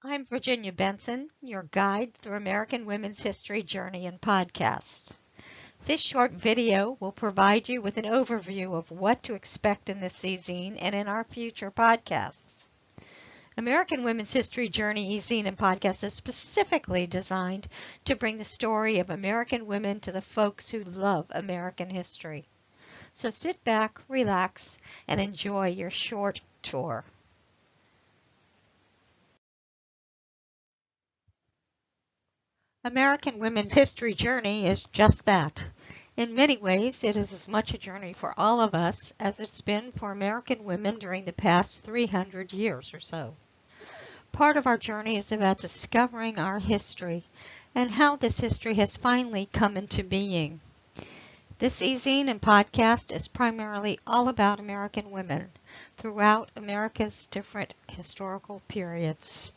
I'm Virginia Benson, your guide through American women's history journey and podcast. This short video will provide you with an overview of what to expect in this E-Zine and in our future podcasts. American Women's History Journey E-Zine and Podcast is specifically designed to bring the story of American women to the folks who love American history. So sit back, relax, and enjoy your short tour. American Women's History Journey is just that. In many ways, it is as much a journey for all of us as it's been for American women during the past 300 years or so. Part of our journey is about discovering our history and how this history has finally come into being. This E-Zine and podcast is primarily all about American women throughout America's different historical periods.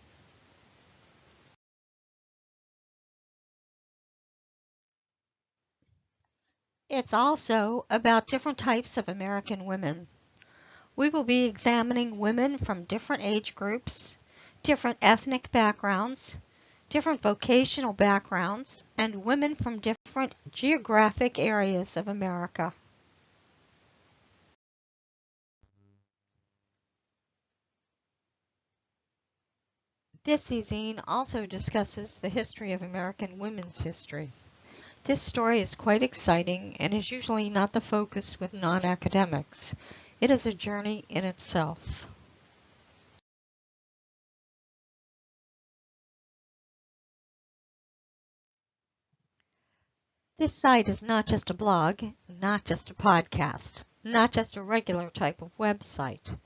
It's also about different types of American women. We will be examining women from different age groups, different ethnic backgrounds, different vocational backgrounds, and women from different geographic areas of America. This E-Zine also discusses the history of American women's history. This story is quite exciting and is usually not the focus with non-academics. It is a journey in itself. This site is not just a blog, not just a podcast, not just a regular type of website,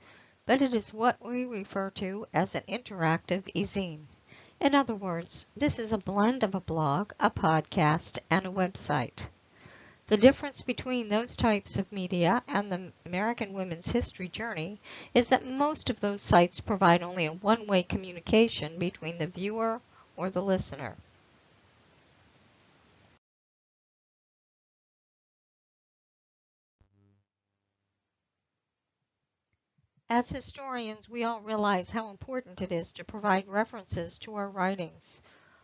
but it is what we refer to as an interactive E-Zine. In other words, this is a blend of a blog, a podcast, and a website. The difference between those types of media and the American Women's History Journey is that most of those sites provide only a one-way communication between the viewer or the listener. As historians, we all realize how important it is to provide references to our writings.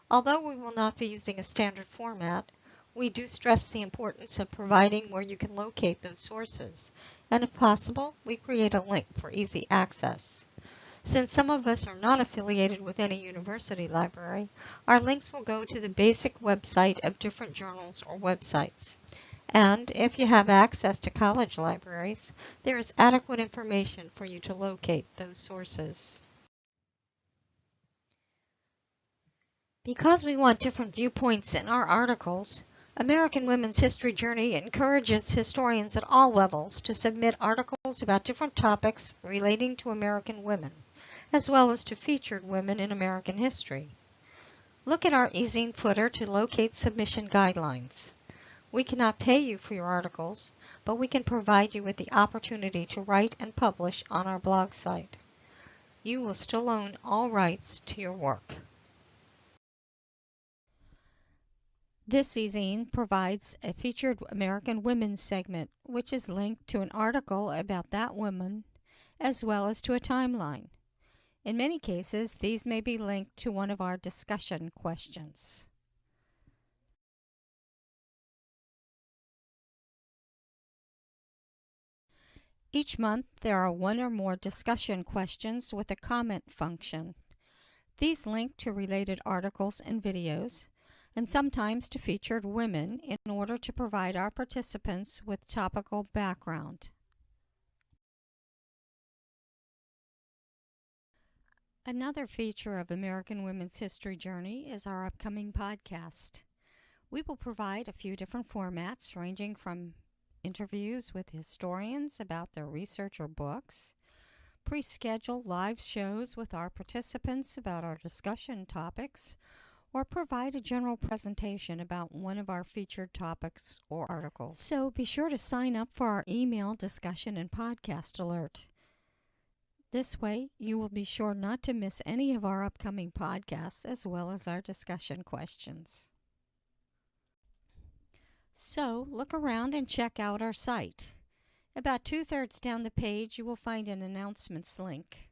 Although we will not be using a standard format, we do stress the importance of providing where you can locate those sources, and if possible, we create a link for easy access. Since some of us are not affiliated with any university library, our links will go to the basic website of different journals or websites. And if you have access to college libraries, there is adequate information for you to locate those sources. Because we want different viewpoints in our articles, American Women's History Journey encourages historians at all levels to submit articles about different topics relating to American women, as well as to featured women in American history. Look at our E-Zine footer to locate submission guidelines. We cannot pay you for your articles, but we can provide you with the opportunity to write and publish on our blog site. You will still own all rights to your work. This E-Zine provides a featured American women segment, which is linked to an article about that woman, as well as to a timeline. In many cases, these may be linked to one of our discussion questions. Each month, there are one or more discussion questions with a comment function. These link to related articles and videos, and sometimes to featured women in order to provide our participants with topical background. Another feature of American Women's History Journey is our upcoming podcast. We will provide a few different formats ranging from interviews with historians about their research or books, pre-schedule live shows with our participants about our discussion topics, or provide a general presentation about one of our featured topics or articles. So be sure to sign up for our email discussion and podcast alert. This way, you will be sure not to miss any of our upcoming podcasts as well as our discussion questions. So, look around and check out our site. About 2/3 down the page, you will find an announcements link.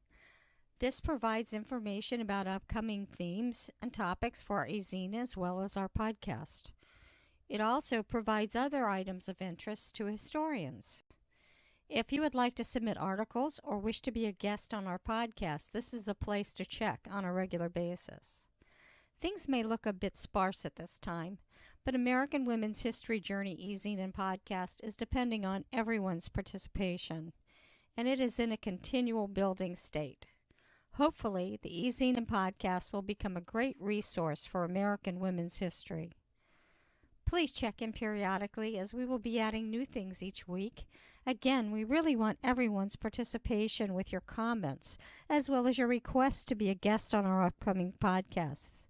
This provides information about upcoming themes and topics for our E-Zine as well as our podcast. It also provides other items of interest to historians. If you would like to submit articles or wish to be a guest on our podcast, this is the place to check on a regular basis. Things may look a bit sparse at this time, but American Women's History Journey E-Zine and Podcast is depending on everyone's participation, and it is in a continual building state. Hopefully, the E-Zine and Podcast will become a great resource for American women's history. Please check in periodically as we will be adding new things each week. Again, we really want everyone's participation with your comments, as well as your requests to be a guest on our upcoming podcasts.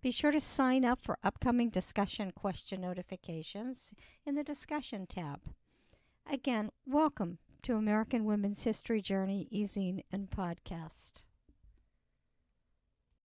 Be sure to sign up for upcoming discussion question notifications in the Discussion tab. Again, welcome to American Women's History Journey, E-Zine and Podcast.